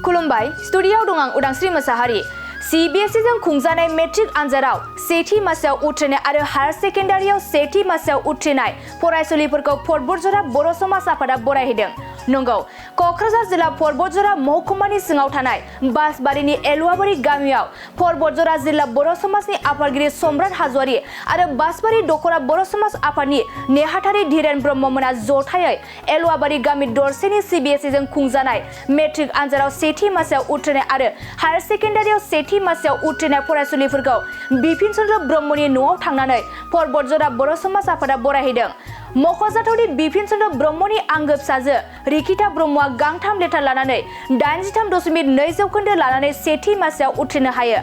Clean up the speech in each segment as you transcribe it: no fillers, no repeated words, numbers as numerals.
खुलुमबाय स्टुडिय'आव दं आं उदांस्रि मोसाहारि CBSE जों खुंजानाय मेट्रिक आनजादाव सेथि मासियाव उथ्रिनाय आरो हायार सेकेन्डारियाव सेथि मासियाव उथ्रिनाय फरायसुलिफोरखौ बतझरा बर' समाज आफादा बरायहोदों। नंगौ क'क्राझार जिल्ला बतझरा महकुमानि सिङाव थानाय बासबारिनि एलुवाबारि गामियाव बतझरा जिल्ला बर' समाजनि आफादगिरि सम्राट हाज'वारि आरो बासबारि दख'रा बर' समाज आफादनि नेहाथारि धीरेन ब्रह्ममोना जथायै एलुवाबारि गामि दरसेनि CBSE जों खुंजानाय मेट्रिक आनजादाव सेथि मासियाव उथ्रिनाय आरो हायार सेकेन्डारियाव सेथि मासियाव उथ्रिनाय फरायसुलिफोरखौ बिपिन चन्द्र ब्रह्मनि न'आव थांनानै बतझरा बर' समाज आफादा बरायहैदों। मख'जाथावदि बिपिन चन्द्र ब्रह्मनि आंगो फिसाजो रिखिता ब्रह्मआ गांथाम लेटार लानानै 83.2 जौखोन्दो लानानै सेथि मासियाव उथ्रिनो हायो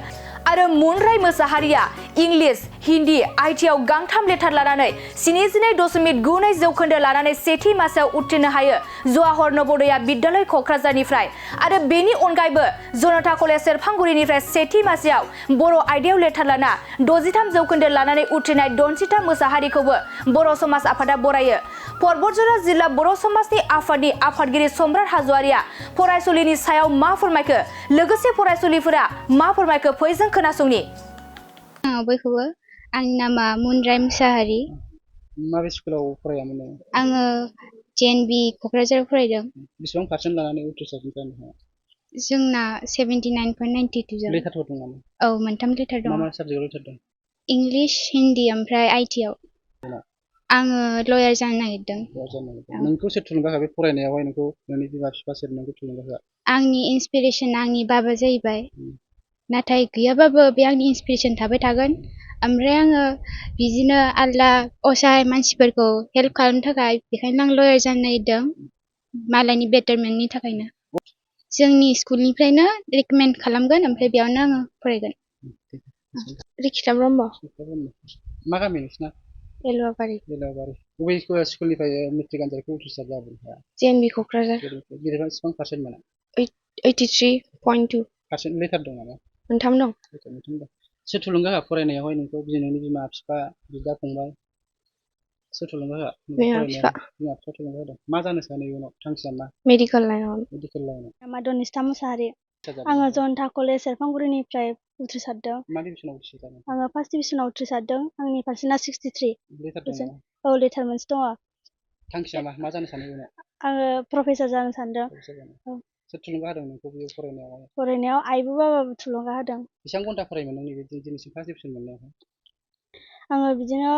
आरो मुनराय मोसाहारिया इंलिश हिन्दी आइटिआव गांथाम लेटार लानानै 72.92 जौखोन्दो लानानै सेथि मासियाव उथ्रिनो हायो जवाहर नवोदया विद्यालय क'क्राझारनिफ्राय आरो बेनि अनगायैबो जनता कलेज सेरफांगुरिनिफ्राय सेथि मासियाव बर' आयदायाव लेटार लाना 63 जौखोन्दो लानानै उथ्रिनाय दनसिता मोसाहारिखौबो बर' समाज आफादा बरायो। बतझरा जिल्ला बर' समाजनि आफादनि आफादगिरि सम्राट हाज'वारिया फरायसुलिनि सायाव मा फोरमायखो लोगोसे फरायसुलिफोरा मा फोरमायखो फै जों खोनासंनि। बयखौबो आंनि नामा मुनराय मोसाहारि। माबे स्कुलाव फरायामोन? आङो JNB क'क्राझाराव फरायदों। बेसेबां पार्सेन्ट लानानै उथ्रिसारनो जानो हाया? जोंना 79.92 जों। लेटारफोर दं नामा? औ मोनथाम लेटार दं। मा साबजेक्टआव लेटार दं? इंलिश हिन्दी ओमफ्राय आइटिआव। आङो लयार जानो नागिरदों। नोंखौ सोर थुलुंगा होबाय फरायनायावहाय नोंखौ नोंनि बिमा बिफा सोर नोंखौ थुलुंगा होआ? आंनि इन्सपिरेसन आंनि बाबा जाहैबाय। नाथाय गैयाबाबो बे आंनि इन्सपिरेसन थाबाय थागोन। ओमफ्राय आङो बिदिनो आलदा असहाय मानसिफोरखौ हेल्प खालामनो थाखाय बेखायनो आं लयार जानो नागिरदों मालायनि बेटारमेन्टनि थाखायनो। जोंनि स्कुलनिफ्रायनो रेकमेन्ड खालामगोन ओमफ्राय बेयावनो आङो फरायगोन। रिखिता ब्रह्म। मा गामि नोंसिना? एलुवाबारि। बबे स्कुलनिफ्राय मेट्रिक आनजादखौ उथ्रिसार जाबोनो हाया? JNB क'क्राझार। बेसेबां पार्सेन्ट मोना? 83.2 पार्सेन्ट लेटार दं नामा? मोनथाम दं। सोर थुलुंगा होआ फरायनायावहाय नोंखौ? नोंनि बिमा बिफा बिदा फंबाय सोर थुलुंगा होआ? बिमा बिफा थुलुंगा होदों। मा जानो सानो इयुनाव थांखिया मा? मेडिकेल लाइनाव। नामा दनिस्ता मोसाहारि। आङो जनता कलेज सेरफांगुरिनिफ्राय उथ्रिसारदों। मा डिभिजनाव उथ्रिसारदों? आङो फार्स्ट डिभिजनाव उथ्रिसारदों। आंनि पार्सेन्टआ 63। लेटार दं नामा? औ लेटार मोनसे दङ। थांखिया मा जानो सानो इयुनाव? आङो प्रफेसार जानो सानदों। सोर थुलुंगा होदों नोंखौ बे फरायनायाव? फरायनायाव आइबो बाबाबो थुलुंगा होदों। बेसेबां घन्टा फरायोमोन नों नैबे दिनैसिम फार्स्ट डिभिजन मोननायावहाय? आङो बिदिनो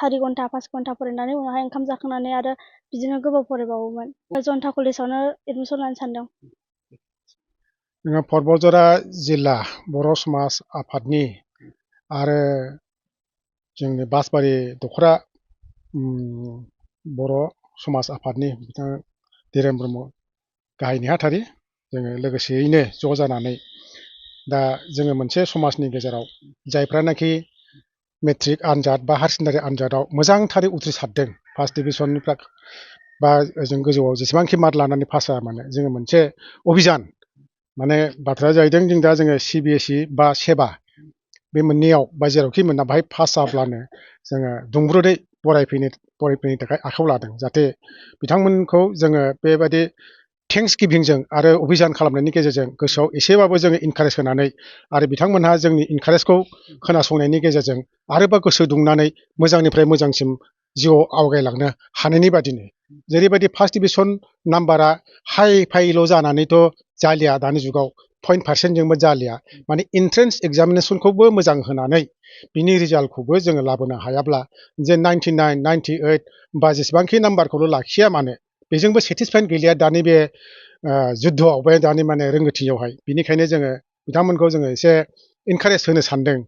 4 घन्टा 5 घन्टा फरायनानै उनावहाय ओंखाम जाखांनानै आरो बिदिनो गोबाव फरायबावोमोन। जनता कलेजावनो एडमिसन लानो सानदों। जोङो बतझरा जिल्ला बर' समाज आफादनि आरो जोंनि बासबारि दख'रा बर' समाज आफादनि बिथाङा धीरेन ब्रह्म गाहाय नेहाथारि जोङो लोगोसेयैनो ज' जानानै दा जोङो मोनसे समाजनि गेजेराव जायफ्रानाखि मेट्रिक आनजाद बा हायार सेकेन्डारि आनजादाव मोजांथारै उथ्रिसारदों फार्स्ट डिभिजननिफ्राय बा जों गोजौआव जेसेबांखि मार्क लानानै पास जाया मानो जोङो मोनसे अभियान माने बाथ्राया जाहैदों जों दा जोङो CBSE बा सेबा बे मोननैयाव बा जेरावखि मोना बाहाय पास जाब्लानो जोङो दुंब्रुदै बरायफैनो थाखाय आखायाव लादों जाहाथे बिथांमोनखौ जोङो बेबायदि थेंक्स गिभिंजों आरो अभियान खालामनायनि गेजेरजों गोसोआव एसेबाबो जोङो इनकारेज होनानै आरो बिथांमोनहा जोंनि इनकारेजखौ खोनासंनायनि गेजेरजों आरोबाव गोसो दुंनानै मोजांनिफ्राय मोजांसिन जिउआव आवगायलांनो हानायनि बादिनो जेरैबायदि फार्स्ट डिभिजन नाम्बारा हाइ फाइल' जानानैथ' जालिया दानि जुगाव .% जोंबो जालिया माने इन्ट्रेन्स एग्जामिनेसनखौबो मोजां होनानै बिनि रिजाल्टखौबो जोङो लाबोनो हायाब्ला जे 99, 98 बा जेसेबांखि नाम्बारखौल' लाखिया मानो बेजोंबो सेटिसफाइड गैलिया दानि बे जुद्धआव बे दानि माने रोंगौथियावहाय बिनिखायनो जोङो बिथांमोनखौ जोङो एसे इनकारेज होनो सानदों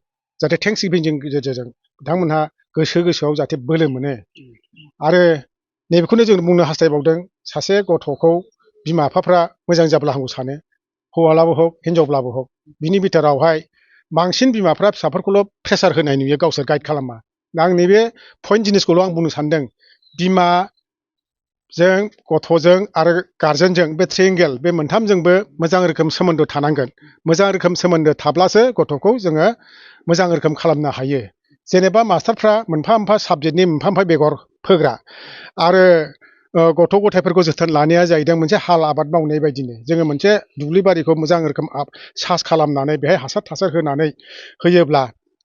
जाहाथे थेंक्स गिभिंजों गेजेरजों बिथांमोनहा गोसोआव जाहाथे बोलो मोनो आरो नैबेखौनो जों बुंनो हास्थायबावदों सासे गथ'खौ बिमा बिफाफ्रा मोजां जाब्ला हामगौ सानो हौवालाबो हक हिनजावब्लाबो हक बिनि बिथोरावहाय बांसिन बिमाफ्रा फिसाफोरखौल' प्रेसार होनाय नुयो गावसोर गाइड खालामा दा आं नैबे पइन्ट जिनिसखौल' आं बुंनो सानदों बिमाजों गथ'जों आरो गार्जेनजों बे ट्रायंगोल बे मोनथामजोंबो मोजां रोखोम सोमोन्दो थानांगोन मोजां रोखोम सोमोन्दो थाब्लासो गथ'खौ जोङो मोजां रोखोम खालामनो हायो जेनेबा मास्टारफ्रा मोनफा मोनफा साबजेक्टनि मोनफा मोनफा बेगर फोग्रा आरो गथ' गथायफोरखौ जोथोन लानाया जाहैदों मोनसे हाल आबाद मावनाय बायदिनो जोङो मोनसे दुब्लि बारिखौ मोजां रोखोम सास खालामनानै बेहाय हासार थासार होनानै होयोब्ला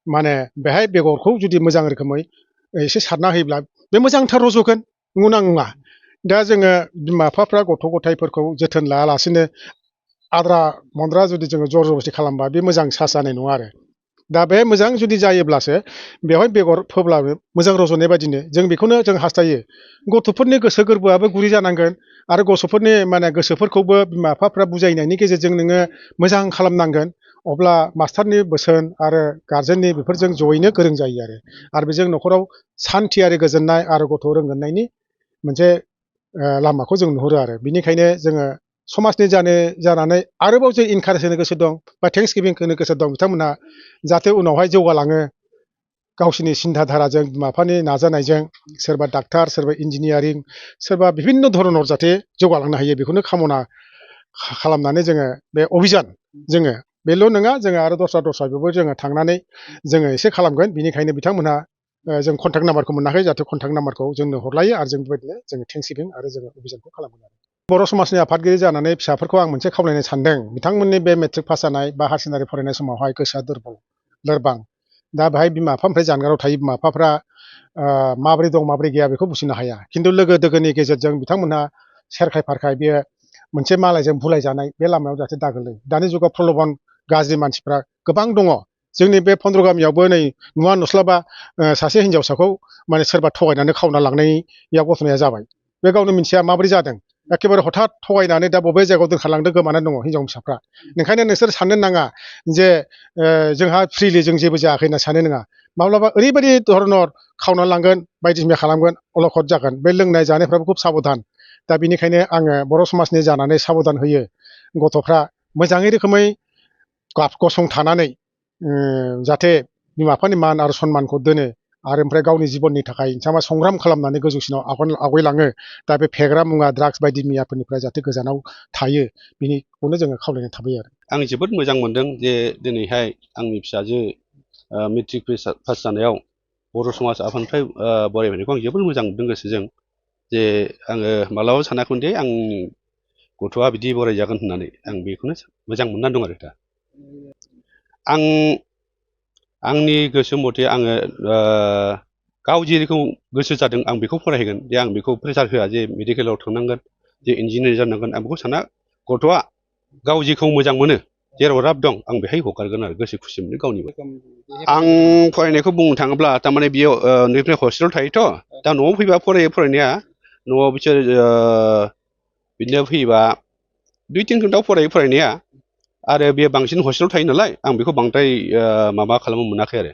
माने बेहाय बेगरखौ जुदि मोजां रोखोमै एसे सारना होयोब्ला बे मोजांथार रज'गोन नंगौना नङा दा जोङो बिमा बिफाफ्रा गथ' गथायफोरखौ जोथोन लायालासेनो आद्रा मन्द्रा जुदि जोङो जर जबस्ति खालामबा बे मोजां सास जानाय नङा आरो दा बे मोजां जुदि जायोब्लासो बेवहाय बेगर फोब्लाबो मोजां रज'नाय बायदिनो जों बेखौनो जों हास्थायो गथ'फोरनि गोसो गोरबोआबो गुरै जानांगोन आरो गथ'फोरनि माने गोसोफोरखौबो बिमा बिफाफ्रा बुजायनायनि गेजेरजों नोङो मोजां खालामनांगोन अब्ला मास्टारनि बोसोन आरो गारजेननि बेफोरजों जयैनो गोरों जायो आरो बेजों न'खराव सान्थि आरो गोजोननाय आरो गथ' रोंगोननायनि मोनसे लामाखौ जों नुहुरो आरो बिनिखायनो जोङो समाजनि जानानै आरोबाव जों इनकारेज होनो गोसो दं बा थेंक्स गिभिं होनो गोसो दं बिथांमोनहा जाहाथे उनावहाय जौगालाङो गावसिनि सिन्था धाराजों बिमा बिफानि नाजानायजों सोरबा डाक्टार सोरबा इन्जिनियारिं सोरबा बिभिन्न धरनाव जाहाथे जौगालांनो हायो बेखौनो कामना खालामनानै जोङो बे अभियान जोङो बेल' नङा जोङो आरो दस्रायावबो जोङो थांनानै जोङो एसे खालामगोन बिनिखायनो बिथांमोनहा जों कन्टेक्ट नाम्बारखौ मोनाखै जाहाथे कन्टेक्ट नाम्बारखौ जोंनो हरलायो आरो जों बेबायदिनो जोङो थेंक्स गिभिं आरो जोङो अभियानखौ खालामगोन आरो बर' समाजनि आफादगिरि जानानै फिसाफोरखौ आं मोनसे खावलायनो सानदों बिथांमोननि बे मेट्रिक पास जानाय बा हायार सेकेन्डारि फरायनाय समावहाय गोसोआ दुरबल लोरबां दा बेहाय बिमा बिफानिफ्राय जानगाराव थायो बिमा बिफाफ्रा माबोरै दं माबोरै गैया बेखौ बुजिनो हाया खिन्थु लोगो दोगोनि गेजेरजों बिथांमोनहा सेरखाय फारखाय बेयो मोनसे मालायजों बुलायजानाय बे लामायाव जाहाथे दागोलै दानि जुगाव प्रल'भन गाज्रि मानसिफ्रा गोबां दङ जोंनि बे फन्द्र गामियावबो नै नुवा नुस्लाबा सासे हिन्जावसाखौ माने सोरबा थगायनानै खावना लांनायाव घटनाया जाबाय बे गावनो मिन्थिया माबोरै जादों एखेबारे हथात थगायनानै दा बबे जायगायाव दोनखारलांदों गोमानानै दङ हिन्जाव फिसाफ्रा ओंखायनो नोंसोर साननो नाङा जे जोंहा फ्रिलि जों जेबो जायाखै होनना सानो नङा माब्लाबा ओरैबायदि धरनर खावना लांगोन बायदिसिना खालामगोन अलखद जागोन बे लोंनाय जानायफ्राबो खुब साबधान दा बिनिखायनो आङो बर' समाजनि जानानै साबधान होयो गथ'फ्रा मोजाङै रोखोमै गसंथानानै जाहाथे बिमा बिफानि मान आरो सन्मानखौ दोनो आरो ओमफ्राय गावनि जिबननि थाखाय बिथाङा संग्राम खालामनानै गोजौसिनाव आवगायलाङो दा बे फेग्रा मुवा ड्राग्स बायदि मैयाफोरनिफ्राय जाहाथे गोजानाव थायो बिनिखौनो जोङो खावलायनाय थाबाय आरो आं जोबोद मोजां मोनदों जे दिनैहाय आंनि फिसाजो मेट्रिक पास जानायाव बर' समाज आफादनिफ्राय बरायनायखौ आं जोबोद मोजां मोनदों गोसोजों जे आङो मालाबाबो सानाखैमोन दे आंनि गथ'आ बिदि बरायजागोन होननानै आं बेखौनो मोजां मोननानै दं आरो दा आंनि गोसो मथे आङो गाव जेरैखौ गोसो जादों आं बेखौ फरायहोगोन जे आं बेखौ प्रेसार होआ जे मेडिकेलाव थांनांगोन जे इन्जिनियार जानांगोन आं बेखौ साना गथ'आ गाव जेखौ मोजां मोनो जेराव राब दं आं बेहाय हगारगोन आरो गोसो खुसि मोनो गावनिबो आं फरायनायखौ बुंनो थाङोब्ला थारमाने बेयाव न'निफ्राय हस्टेलाव थायोथ' दा न'आव फैबा फरायनाया न'आव बिसोर बिदिनो फैबा 2-3 घन्टायाव फरायनाया आरो बे बांसिन हस्टेलाव थायो नालाय आं बेखौ बांद्राय माबा खालामनो मोनाखै आरो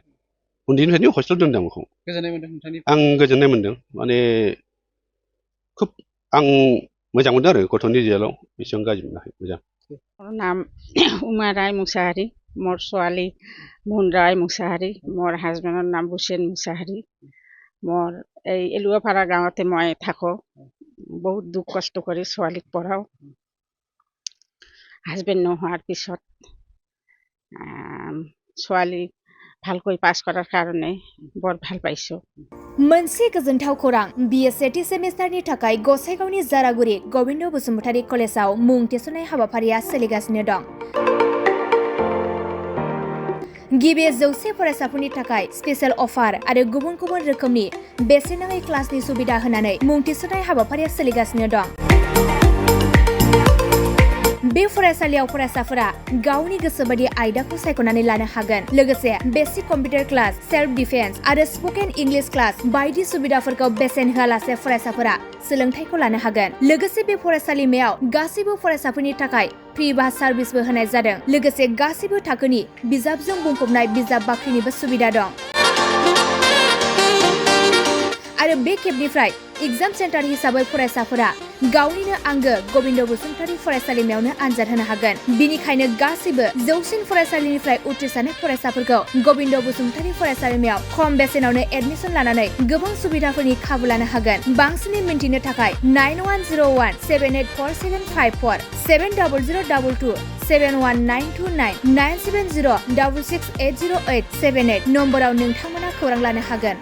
उन्दैनिफ्रायनो हस्टेलाव दोनदों बेखौ आं गोजोननाय मोनदों माने खुब आं मोजां मोनदों आरो गथ'नि रिजाल्टआव बेसेबां गाज्रि मोनाखै मोजां नाम उमा राय मुसाहारी मोर ছোৱালী मुन राय मुसाहारी मोर हाजবেণ্ডৰ नाम হুছেইন মুছাহাৰী मोर এই এলুৱাপাৰা গাঁৱতে মই থাকোঁ বহুত দুখ কষ্ট কৰি ছোৱালীক পঢ়াওঁ হাজবেণ্ড নোহোৱাৰ পিছত ছোৱালী ভালকৈ পাছ কৰাৰ কাৰণে বৰ ভাল পাইছোঁ मोनसे गोजोनथाव खौरां बिए सेथि सेमिस्टारनि थाखाय गसाइगावनि जारागुरि गबिन्द बसुमतारी कलेजाव मुं थिसननाय हाबाफारिया सोलिगासिनो दं गिबि 100 फरायसाफोरनि थाखाय स्पेशल अफार आरो गुबुन गुबुन रोखोमनि बेसेन नाङै क्लासनि सुबिदा होनानै मुं थिसननाय हाबाफारिया सोलिगासिनो दं बे फरायसालियाव फरायसाफोरा गावनि गोसोबायदि आयदाखौ सायख'नानै लानो हागोन लोगोसे basic computer class self defence आरो स्पोकेन इंलिश क्लास बायदि सुबिदाफोरखौ बेसेन होआलासे फरायसाफोरा सोलोंथायखौ लानो हागोन लोगोसे बे फरायसालिमायाव गासैबो फरायसाफोरनि थाखाय फ्रि बास सार्भिसबो होनाय जादों लोगोसे गासैबो थाखोनि बिजाबजों बुंफबनाय बिजाब बाख्रिनिबो सुबिदा दं आरो बे खेबनिफ्राय एग्जाम सेन्टार हिसाबै फरायसाफोरा गावनिनो आंगो गबिन्द बसुमतारी फरायसालिमायावनो आनजाद होनो हागोन बिनिखायनो गासैबो जौसिन फरायसालिनिफ्राय उथ्रिसारनाय फरायसाफोरखौ गबिन्द बसुमतारी फरायसालिमायाव खम बेसेनावनो एडमिसन लानानै गोबां सुबिदाफोरनि खाबु लानो हागोन बांसिनै मिन्थिनो थाखाय 9101784754 7002 71929 97066808878 नम्बराव नोंथांमोना खौरां लानो हागोन